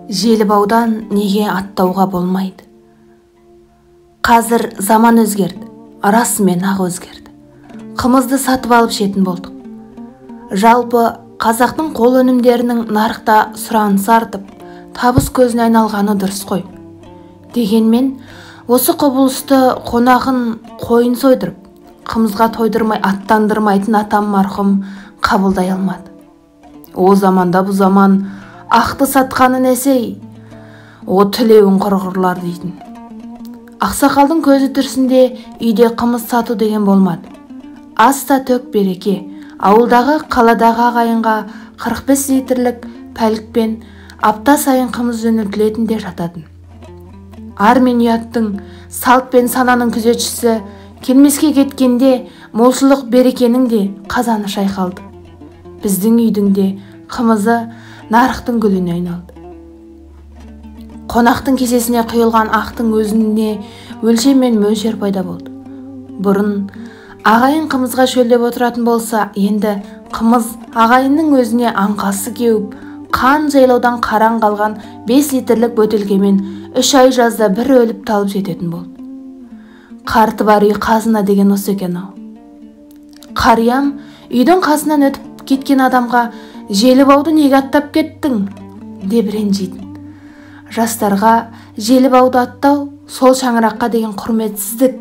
Желібаудан неге аттауға болмайды? Қазір заман өзгерді, расымен ақ өзгерді. Қымызды сатып алып жетін болдық. Жалпы қазақтың қол өнімдерінің нарықта сұранысы артып, табыс көзіне айналғаны дұрыс қой. Дегенмен, осы құбылысты қонағын қойын сойдырып, қымызға тойдырмай аттандырмайтын атам марқұм қабылдай алмады. О заманда бұл заман ақты сатқаны несей, о тілеуін құрғырлар дейтін. Ақсақалдың көзі түрсінде үйде қымыз сату деген болмады. Аста төк береке, ауылдағы қаладағы ағайынға 45 литрлік пәлікпен апта сайын қымыз жөнелтілетін де жататын. Ар мен ұяттың, салт пен сананың күзетшісі келмеске кеткенде молшылық берекенің де қазаны шайқалды. Біздің үйдің де қымызы нарықтың гүліне айналды. Қонақтың кесесіне құйылған ақтың өзіне өлшем мен мөлшер пайда болды. Бұрын ағайын қымызға шөлдеп отыратын болса, енді қымыз ағайынның өзіне аңқасы кеуіп, қан жайлаудан қараң қалған 5 литрлік бөтелкемен 3 ай жазда бір өліп талып жететін болды. Қарты бар үй қазына деген осы екен ау. Қариям үйдің қасынан өтіп кеткен адамға «Желібауды неге аттап кеттің?» деп ренжитін. Жастарға желібауды аттау сол шаңыраққа деген құрметсіздік,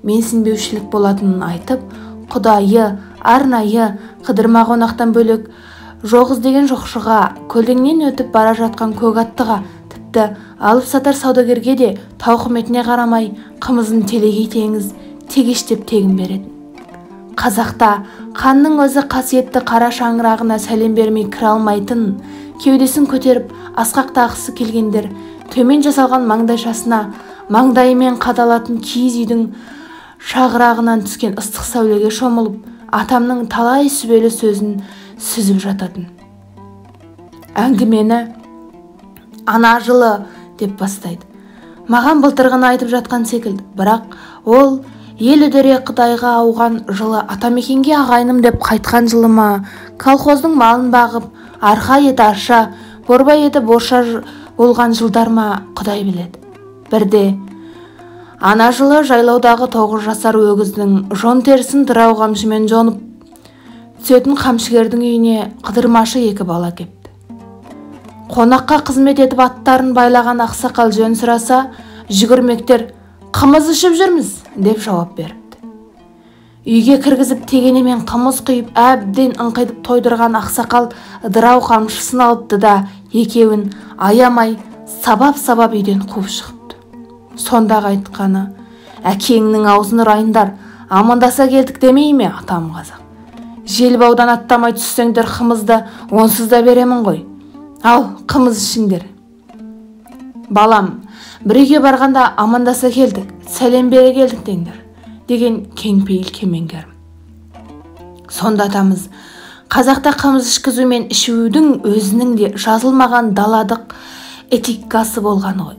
менсінбеушілік болатынын айтып, құдайы, арнайы, қыдырма қонақтан бөлек жоқ іздеген жоқшыға, көлденеңнен өтіп бара жатқан көк аттыға, тіпті алып сатар саудагерге де тауқыметіне қарамай қымызын телегей теңіз тегештеп тегін беретін. Қазақта қанның өзі қасиетті қара шаңырағына сәлем бермей кіре алмайтын, кеудесін көтеріп асқақтағысы келгендер төмен жасалған маңдайшасына маңдайымен қадалатын киіз үйдің шағырағынан түскен ыстық сәулеге шомылып, атамның талай сүбелі сөзін сүзіп жататын. Әңгімені «ана жылы» деп бастайды. Маған былтырғыны айтып жатқан секілді, бірақ ол ел үдере Қытайға ауған жылы, атамекенге ағайыным деп қайтқан жылы ма, колхоздың малын бағып, арқа еті арша, борбай еті борша болған жылдар ма, Құдай біледі. Бірде ана жылы жайлаудағы 9 жасар өгіздің жон терісін дырау қамшымен жонып түсетін қамшыгердің үйіне қыдырмашы 2 бала кепті. Қонаққа қызмет етіп аттарын байлаған ақсақал жөн сұраса, жүгірмектер «Қымыз ішіп жүрміз» деп жауап беріпті. Үйге кіргізіп тегенемен қымыз құйып, әбден ыңқайдып тойдырған ақсақал ыдырау қамшысын алыпты да, екеуін аямай сабап-сабап үйден қуып шығыпты. Сондағы айтқаны: «Әкеңнің аузын ұрайындар, амандаса келдік демей ме атам қазақ? Желібаудан аттамай түссеңдер, қымызды онсыз да беремін ғой. Ал, қымыз ішіңдер. Балам, бір үйге барғанда амандаса келдік, сәлем бере келдік деңдер» деген кеңпейіл кемеңгер. Сонда атамыз қазақта қымыз ішкізу мен ішудің өзінің де жазылмаған даладық этикасы болған ғой.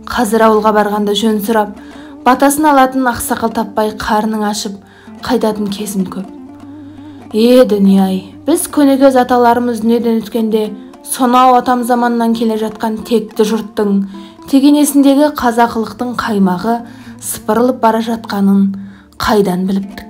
Қазір ауылға барғанда жөн сұрап, батасын алатын ақсақал таппай қарның ашып қайтатын кезім көп. Дүние-ай, біз көнегөз аталарымыз дүниеден өткенде сонау атам заманнан келе жатқан текті жұрттың тегенесіндегі қазақылықтың қаймағы сыпырылып бара жатқанын қайдан біліптік?